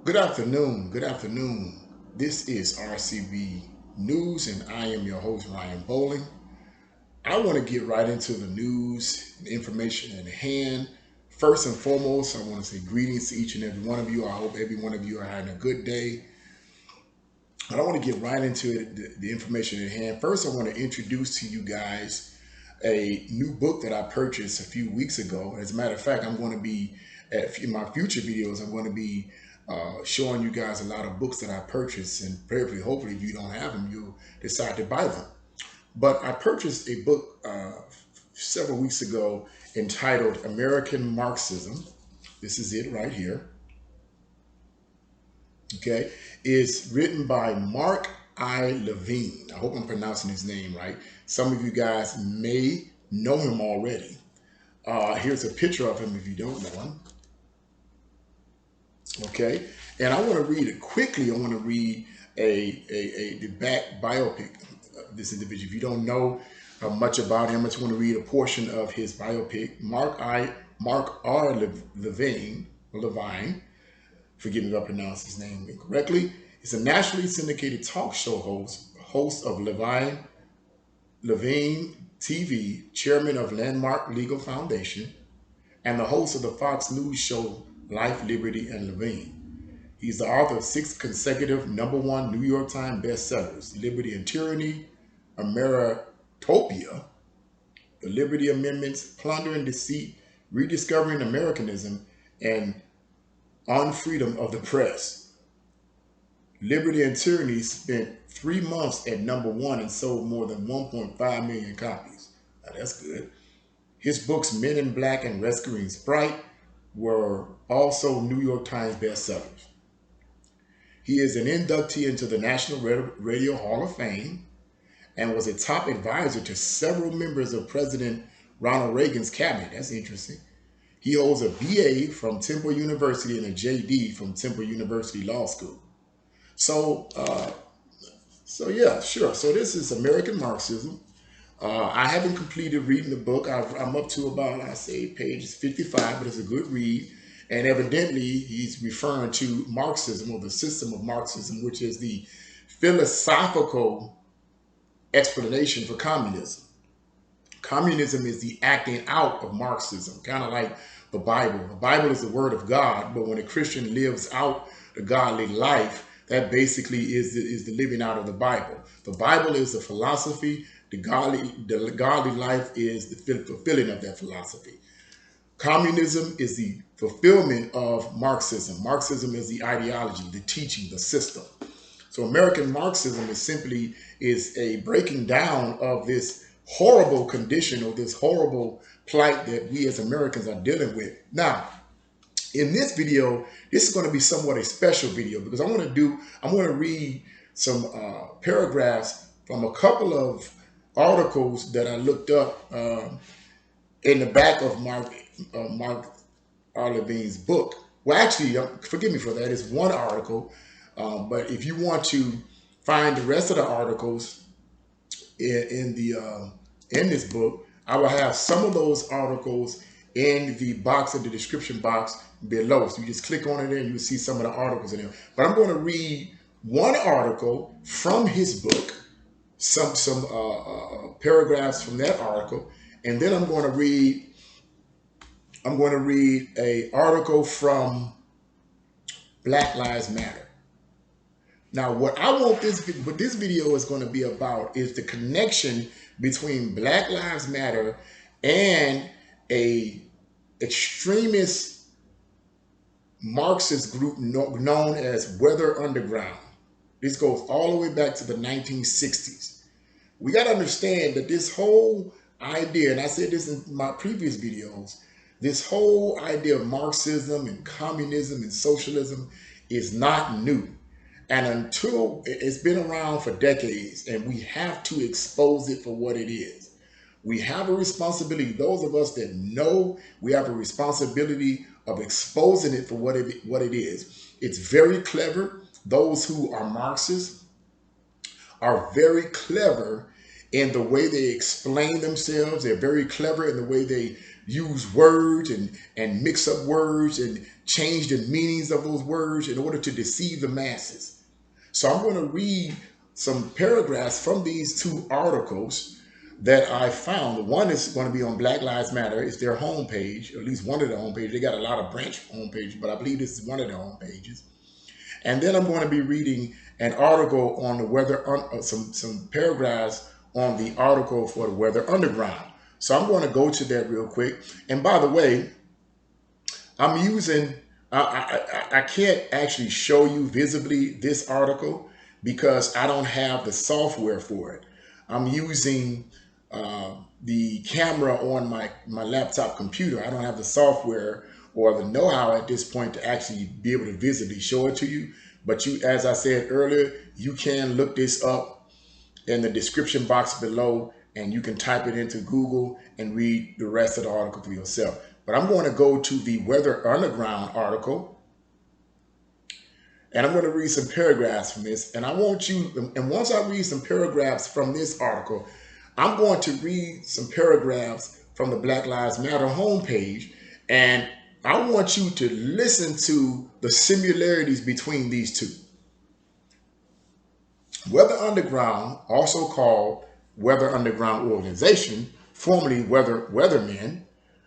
Good afternoon. Good afternoon. This is RCB News, and I am your host, Ryan Bowling. I want to get right into the news, the information in hand. First and foremost, I want to say greetings to each and every one of you. I hope every one of you are having a good day. But I want to get right into it, the information in hand. First, I want to introduce to you guys a new book that I purchased a few weeks ago. As a matter of fact, I'm going to be in my future videos. I'm going to be showing you guys a lot of books that I purchased, and prayerfully, hopefully, if you don't have them, you'll decide to buy them. But I purchased a book several weeks ago entitled American Marxism. This is it right here. Okay, is written by Mark I. Levine. I hope I'm pronouncing his name right. Some of you guys may know him already. Here's a picture of him if you don't know him. Okay, and I want to read it quickly. I want to read the back biopic of this individual. If you don't know much about him, I just want to read a portion of his biopic. Mark R. Levine. Forgive me if I pronounce his name incorrectly. Is a nationally syndicated talk show host of Levine TV, chairman of Landmark Legal Foundation, and the host of the Fox News show Life, Liberty, and Levine. He's the author of 6 consecutive #1 New York Times bestsellers: Liberty and Tyranny, Ameritopia, The Liberty Amendments, Plunder and Deceit, Rediscovering Americanism, and On Freedom of the Press. Liberty and Tyranny spent 3 months at #1 and sold more than 1.5 million copies. Now that's good. His books Men in Black and Rescuing Sprite were also New York Times bestsellers. He is an inductee into the National Radio Hall of Fame and was a top advisor to several members of President Ronald Reagan's cabinet. That's interesting. He holds a BA from Temple University and a JD from Temple University Law School. So, yeah, sure. So this is American Marxism. I haven't completed reading the book. I'm up to about, I say, pages 55, but it's a good read. And evidently, he's referring to Marxism, or the system of Marxism, which is the philosophical explanation for communism. Communism is the acting out of Marxism, kind of like the Bible. The Bible is the word of God, but when a Christian lives out the godly life, that basically is the living out of the Bible. The Bible is the philosophy. The godly life is the fulfilling of that philosophy. Communism is the fulfillment of Marxism. Marxism is the ideology, the teaching, the system. So American Marxism is simply a breaking down of this horrible condition, or this horrible plight that we as Americans are dealing with. Now, in this video, this is going to be somewhat a special video because I'm going to read some paragraphs from a couple of articles that I looked up in the back of Mark R. Levine's book. Well, actually, forgive me for that. It's one article, but if you want to find the rest of the articles in this book, I will have some of those articles in the box, in the description box below. So you just click on it and you'll see some of the articles in there. But I'm going to read one article from his book, some paragraphs from that article, and then I'm going to read a article from Black Lives Matter. Now, what this video is going to be about is the connection between Black Lives Matter and a extremist Marxist group known as Weather Underground. This goes all the way back to the 1960s. We got to understand that this whole idea, and I said this in my previous videos, this whole idea of Marxism and communism and socialism is not new. And until it's been around for decades, and we have to expose it for what it is. We have a responsibility, those of us that know, we have a responsibility of exposing it for what it is. It's very clever. Those who are Marxists are very clever in the way they explain themselves. They're very clever in the way they use words and mix up words and change the meanings of those words in order to deceive the masses. So I'm going to read some paragraphs from these two articles that I found. One is going to be on Black Lives Matter. It's their homepage, or at least one of the homepages. They got a lot of branch homepages, but I believe this is one of the homepages. And then I'm going to be reading an article on the weather, some paragraphs on the article for the Weather Underground. So I'm going to go to that real quick. And by the way, I'm using, I can't actually show you visibly this article because I don't have the software for it. I'm using the camera on my laptop computer. I don't have the software or the know-how at this point to actually be able to visibly show it to you. But you, as I said earlier, you can look this up in the description box below, and you can type it into Google and read the rest of the article for yourself. But I'm going to go to the Weather Underground article, and I'm going to read some paragraphs from this. And I want you, and once I read some paragraphs from this article, I'm going to read some paragraphs from the Black Lives Matter homepage, and I want you to listen to the similarities between these two. Weather Underground, also called Weather Underground Organization, formerly Weathermen,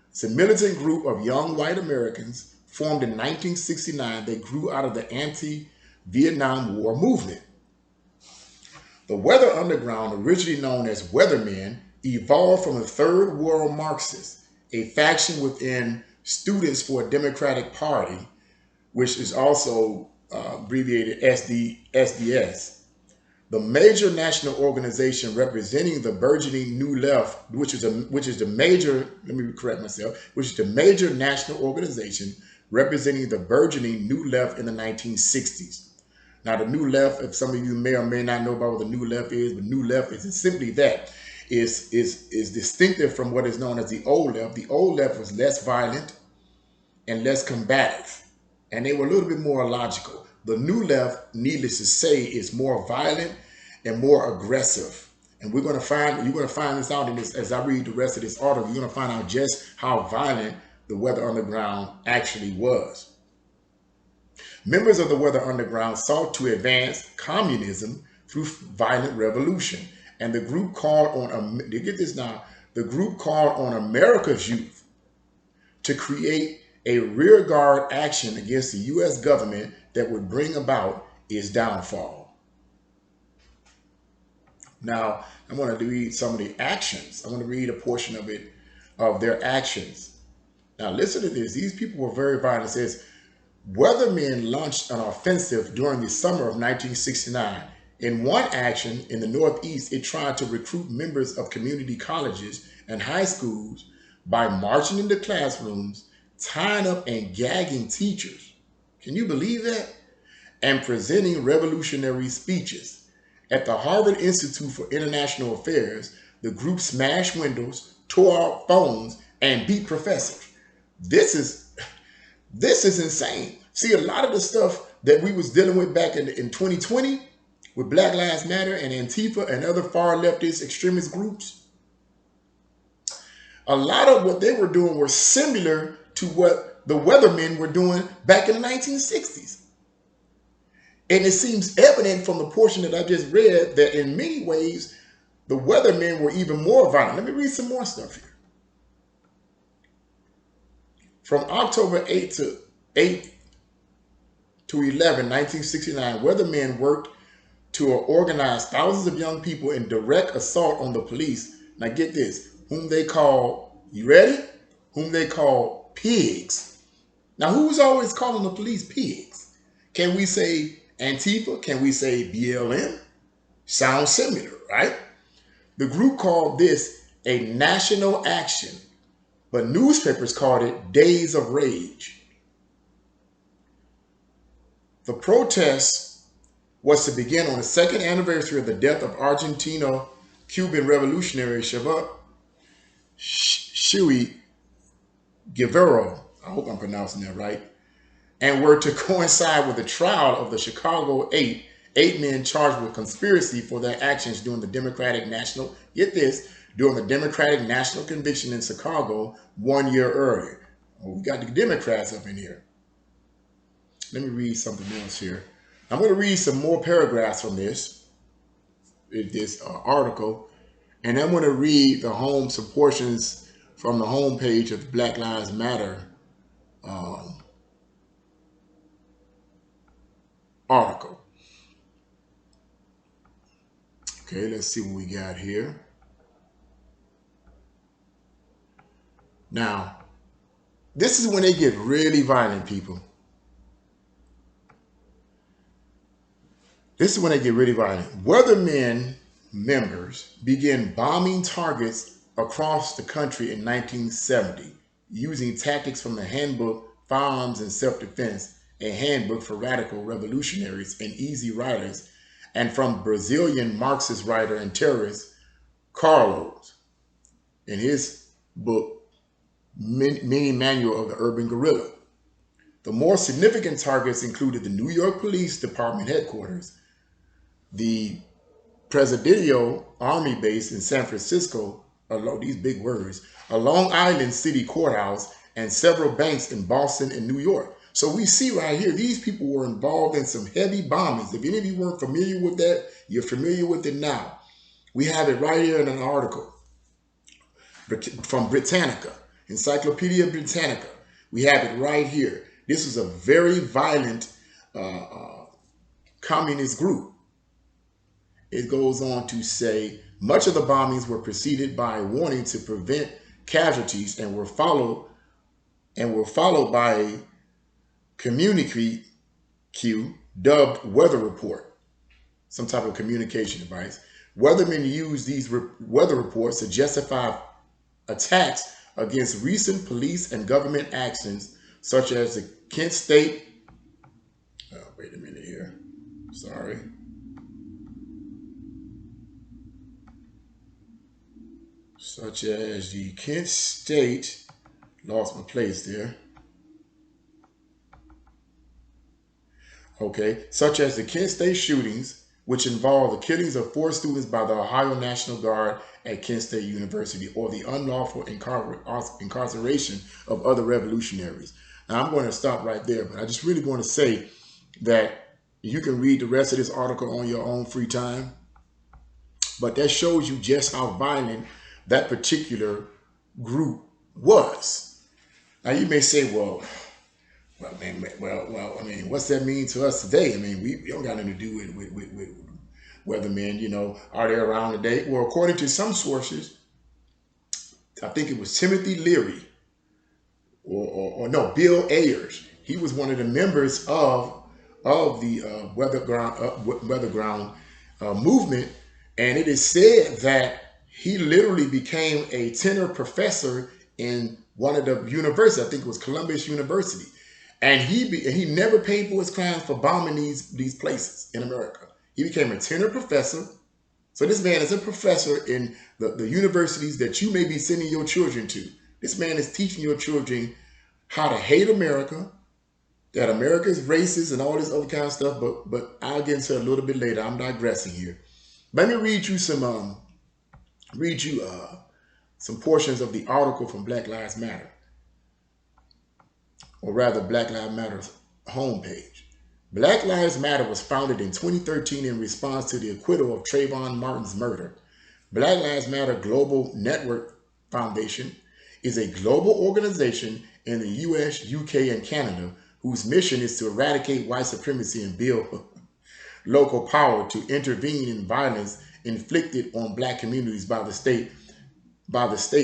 it's a militant group of young white Americans formed in 1969. They grew out of the anti-Vietnam War movement. The Weather Underground, originally known as Weathermen, evolved from the Third World Marxists, a faction within Students for a Democratic Party, which is also abbreviated SDS. The major national organization representing the burgeoning New Left, which is the major, let me correct myself, which is the major national organization representing the burgeoning New Left in the 1960s. Now, the New Left, if some of you may or may not know about what the New Left is, but New Left is simply that. Is distinctive from what is known as the Old Left. The Old Left was less violent and less combative, and they were a little bit more logical. The New Left, needless to say, is more violent and more aggressive. And you're going to find this out in this, as I read the rest of this article. You're going to find out just how violent the Weather Underground actually was. Members of the Weather Underground sought to advance communism through violent revolution. And the group called on, get this now, the group called on America's youth to create a rearguard action against the U.S. government that would bring about its downfall. Now, I'm going to read some of the actions. I'm going to read a portion of it, of their actions. Now, listen to this. These people were very violent. It says, Weathermen launched an offensive during the summer of 1969. In one action in the Northeast, it tried to recruit members of community colleges and high schools by marching into classrooms, tying up and gagging teachers. Can you believe that? And presenting revolutionary speeches. At the Harvard Institute for International Affairs, the group smashed windows, tore out phones, and beat professors. This is insane. See, a lot of the stuff that we was dealing with back in 2020 with Black Lives Matter and Antifa and other far leftist extremist groups, a lot of what they were doing were similar to what the Weathermen were doing back in the 1960s. And it seems evident from the portion that I just read that in many ways, the Weathermen were even more violent. Let me read some more stuff here. From October 8 to 11, 1969, Weathermen worked to organize thousands of young people in direct assault on the police. Now get this, whom they call, you ready? Whom they call pigs. Now who's always calling the police pigs? Can we say Antifa? Can we say BLM? Sounds similar, right? The group called this a national action, but newspapers called it Days of Rage. The protest was to begin on the second anniversary of the death of Argentino-Cuban revolutionary Che Guevara, I hope I'm pronouncing that right, and were to coincide with the trial of the Chicago eight men charged with conspiracy for their actions during the Democratic National, get this, during the Democratic National Convention in Chicago 1 year earlier. Well, we got the Democrats up in here. Let me read something else here. I'm going to read some more paragraphs from this article, and I'm going to read some portions from the homepage of the Black Lives Matter article. Okay, let's see what we got here. Now, this is when they get really violent, people. This is when they get really violent. Weathermen members began bombing targets across the country in 1970 using tactics from the handbook Firearms and Self-Defense, a handbook for radical revolutionaries and easy riders, and from Brazilian Marxist writer and terrorist Carlos in his book Mini Manual of the Urban Guerrilla. The more significant targets included the New York Police Department headquarters, the Presidio Army Base in San Francisco, these big words, a Long Island City Courthouse, and several banks in Boston and New York. So we see right here, these people were involved in some heavy bombings. If any of you weren't familiar with that, you're familiar with it now. We have it right here in an article from Britannica, Encyclopedia Britannica. We have it right here. This was a very violent communist group. It goes on to say, much of the bombings were preceded by a warning to prevent casualties and were followed by a communique dubbed weather report, some type of communication device. Weathermen used these weather reports to justify attacks against recent police and government actions, such as the Kent State. Wait a minute here. Sorry. Such as the Kent State, lost my place there. Okay, such as the Kent State shootings, which involved the killings of 4 students by the Ohio National Guard at Kent State University, or the unlawful incarceration of other revolutionaries. Now, I'm going to stop right there, but I just really want to say that you can read the rest of this article on your own free time, but that shows you just how violent that particular group was. Now, you may say, well, I mean, what's that mean to us today? I mean, we don't got nothing to do with weathermen, you know, are they around today? Well, according to some sources, I think it was Timothy Leary, or no, Bill Ayers. He was one of the members of the weather ground movement, and it is said that he literally became a tenor professor in one of the universities. I think it was Columbus University. And he never paid for his crimes for bombing these places in America. He became a tenor professor. So this man is a professor in the universities that you may be sending your children to. This man is teaching your children how to hate America, that America is racist and all this other kind of stuff. But I'll get into it a little bit later. I'm digressing here. Let me read you some portions of the article from Black Lives Matter. Or rather, Black Lives Matter's homepage. Black Lives Matter was founded in 2013 in response to the acquittal of Trayvon Martin's murder. Black Lives Matter Global Network Foundation is a global organization in the US, UK, and Canada whose mission is to eradicate white supremacy and build local power to intervene in violence inflicted on Black communities by the state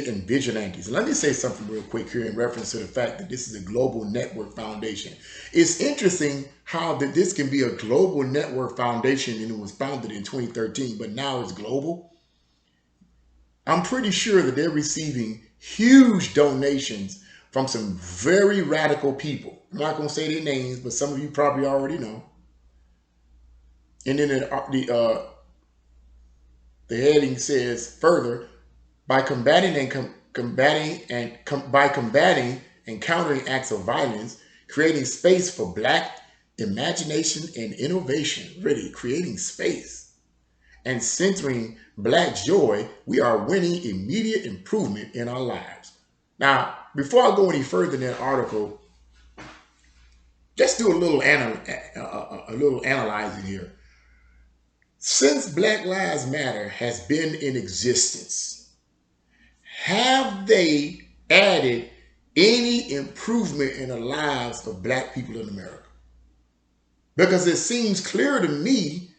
and vigilantes. Let me say something real quick here in reference to the fact that this is a global network foundation. It's interesting how that this can be a global network foundation and it was founded in 2013, but now it's global. I'm pretty sure that they're receiving huge donations from some very radical people. I'm not going to say their names, but some of you probably already know. And then the heading says further, by combating and countering acts of violence, creating space for Black imagination and innovation, really creating space, and centering Black joy, we are winning immediate improvement in our lives. Now, before I go any further in that article, let's do a little analyzing here. Since Black Lives Matter has been in existence, have they added any improvement in the lives of Black people in America? Because it seems clear to me,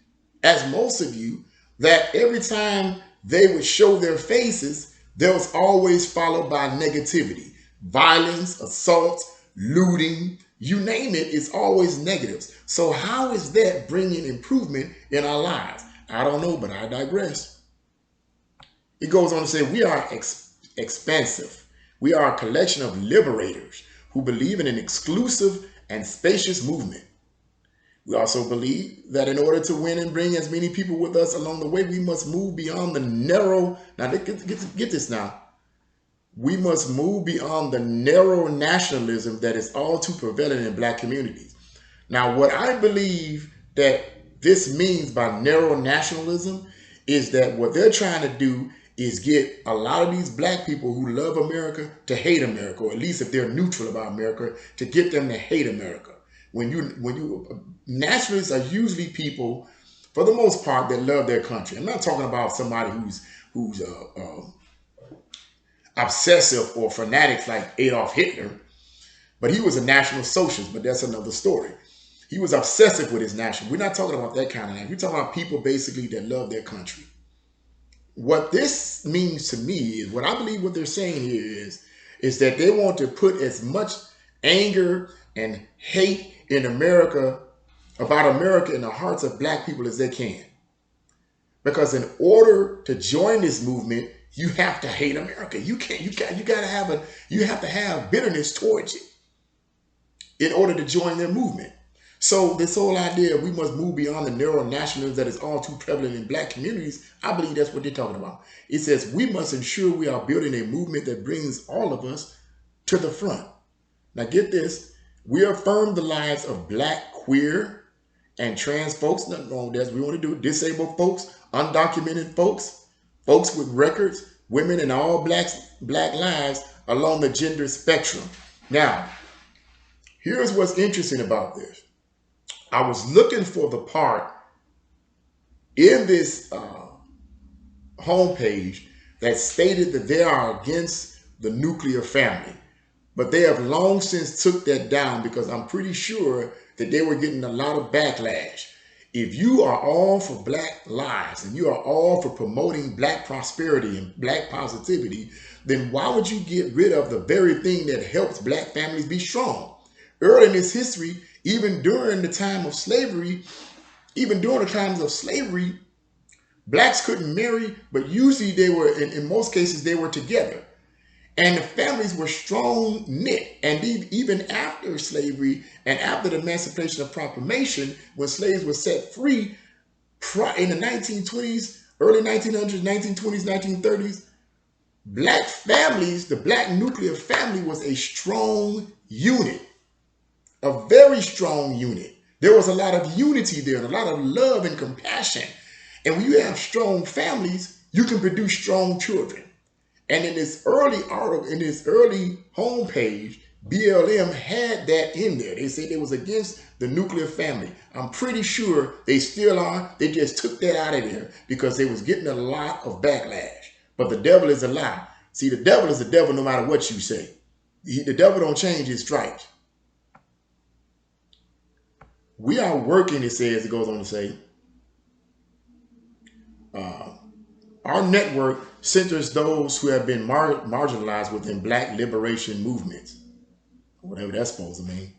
as most of you, that every time they would show their faces, there was always followed by negativity, violence, assault, looting, you name it, it's always negatives. So how is that bringing improvement in our lives? I don't know, but I digress. It goes on to say, we are expansive. We are a collection of liberators who believe in an exclusive and spacious movement. We also believe that in order to win and bring as many people with us along the way, we must move beyond the narrow, now get this now, we must move beyond the narrow nationalism that is all too prevalent in Black communities. Now, what I believe that this means by narrow nationalism is that what they're trying to do is get a lot of these Black people who love America to hate America, or at least if they're neutral about America, to get them to hate America. When you nationalists are usually people, for the most part, that love their country. I'm not talking about somebody who's obsessive or fanatics like Adolf Hitler, but he was a National Socialist, but that's another story. He was obsessive with his national. We're not talking about that kind of thing. We're talking about people basically that love their country. What this means to me is, what I believe what they're saying here is that they want to put as much anger and hate in America, about America, in the hearts of Black people as they can. Because in order to join this movement, you have to hate America. You have to have bitterness towards it in order to join their movement. So this whole idea of we must move beyond the narrow nationalism that is all too prevalent in Black communities, I believe that's what they're talking about. It says we must ensure we are building a movement that brings all of us to the front. Now get this, we affirm the lives of Black, queer, and trans folks. Nothing wrong with that. We want to do disabled folks, undocumented folks, folks with records, women, and all Black lives along the gender spectrum. Now, here's what's interesting about this. I was looking for the part in this homepage that stated that they are against the nuclear family. But they have long since took that down, because I'm pretty sure that they were getting a lot of backlash. If you are all for Black lives and you are all for promoting Black prosperity and Black positivity, then why would you get rid of the very thing that helps Black families be strong? Early in this history, even during the time of slavery, Blacks couldn't marry, but usually they were, in most cases, they were together. And the families were strong knit. And even after slavery and after the Emancipation of Proclamation, when slaves were set free in the 1920s, early 1900s, 1920s, 1930s, Black families, the Black nuclear family was a strong unit, a very strong unit. There was a lot of unity there and a lot of love and compassion. And when you have strong families, you can produce strong children. And in this early article, in this early homepage, BLM had that in there. They said they was against the nuclear family. I'm pretty sure they still are. They just took that out of there because they was getting a lot of backlash. But the devil is a lie. See, the devil is the devil no matter what you say. The devil don't change his stripes. We are working, it says, it goes on to say, our network centers those who have been marginalized within Black liberation movements, whatever that's supposed to mean.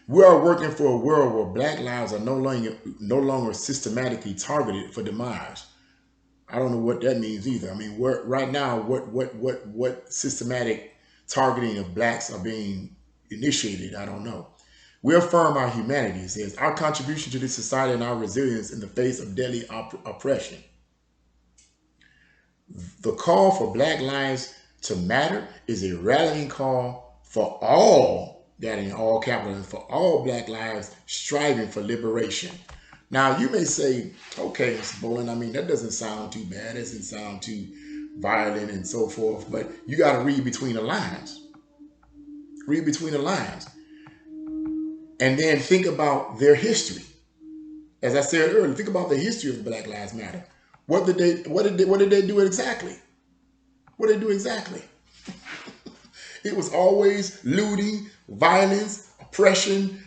We are working for a world where Black lives are no longer systematically targeted for demise. I don't know what that means either. I mean, right now, what systematic targeting of Blacks are being initiated? I don't know. We affirm our humanity. It says our contribution to this society and our resilience in the face of deadly oppression. The call for Black lives to matter is a rallying call for all, that in all capitals, for all Black lives striving for liberation. Now, you may say, okay, Mr. Bolin, I mean, that doesn't sound too bad. It doesn't sound too violent and so forth. But you got to read between the lines. Read between the lines. And then think about their history. As I said earlier, think about the history of Black Lives Matter. What did they do exactly? What did they do exactly? It was always looting, violence, oppression,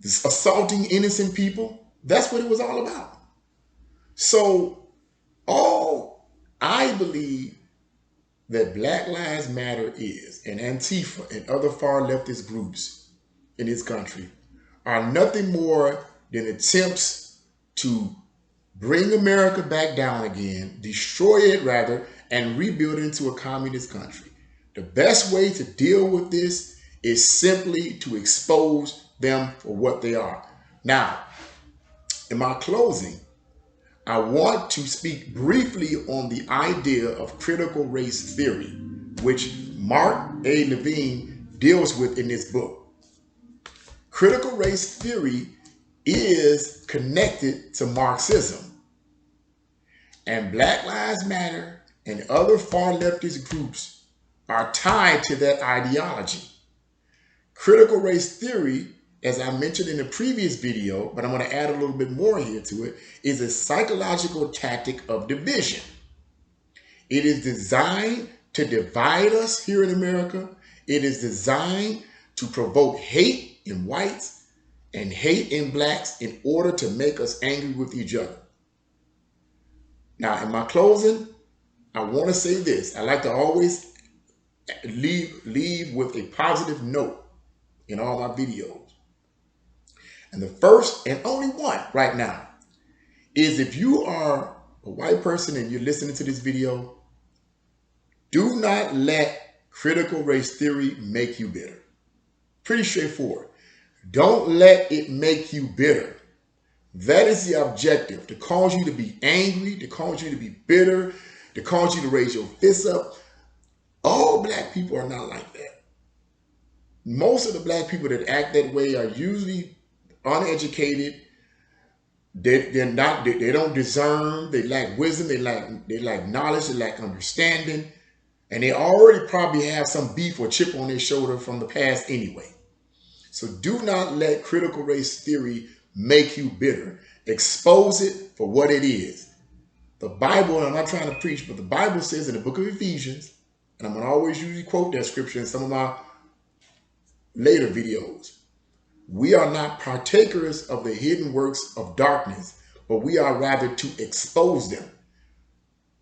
assaulting innocent people. That's what it was all about. So all I believe that Black Lives Matter is, and Antifa and other far leftist groups in this country are nothing more than attempts to bring America back down again, destroy it rather, and rebuild it into a communist country. The best way to deal with this is simply to expose them for what they are. Now, in my closing, I want to speak briefly on the idea of critical race theory, which Mark A. Levine deals with in this book. Critical race theory is connected to Marxism. And Black Lives Matter and other far leftist groups are tied to that ideology. Critical race theory, as I mentioned in the previous video, but I'm going to add a little bit more here to it, is a psychological tactic of division. It is designed to divide us here in America. It is designed to provoke hate in whites and hate in blacks in order to make us angry with each other. Now, in my closing, I want to say this. I like to always leave with a positive note in all my videos. And the first and only one right now is, if you are a white person and you're listening to this video, do not let critical race theory make you bitter. Pretty straightforward. Don't let it make you bitter. That is the objective, to cause you to be angry, to cause you to be bitter, to cause you to raise your fists up. All black people are not like that. Most of the black people that act that way are usually uneducated. They don't discern, they lack wisdom, they lack knowledge, they lack understanding, and they already probably have some beef or chip on their shoulder from the past anyway. So do not let critical race theory make you bitter. Expose it for what it is. The Bible, and I'm not trying to preach, but the Bible says in the book of Ephesians, and I'm going to always usually quote that scripture in some of my later videos, we are not partakers of the hidden works of darkness, but we are rather to expose them.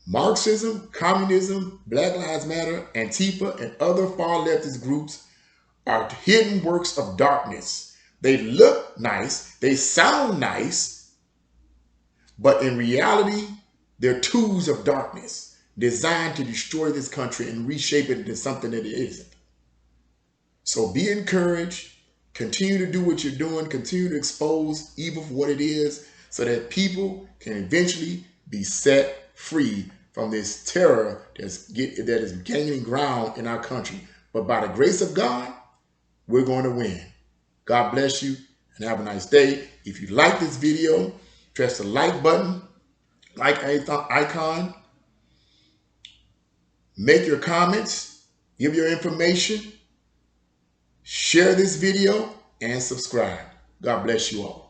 Marxism, communism, Black Lives Matter, Antifa, and other far leftist groups are hidden works of darkness. They look nice, they sound nice, but in reality, they're tools of darkness designed to destroy this country and reshape it into something that it isn't. So be encouraged, continue to do what you're doing, continue to expose evil for what it is, so that people can eventually be set free from this terror that is gaining ground in our country. But by the grace of God, we're going to win. God bless you and have a nice day. If you like this video, press the like button, like icon, make your comments, give your information, share this video, and subscribe. God bless you all.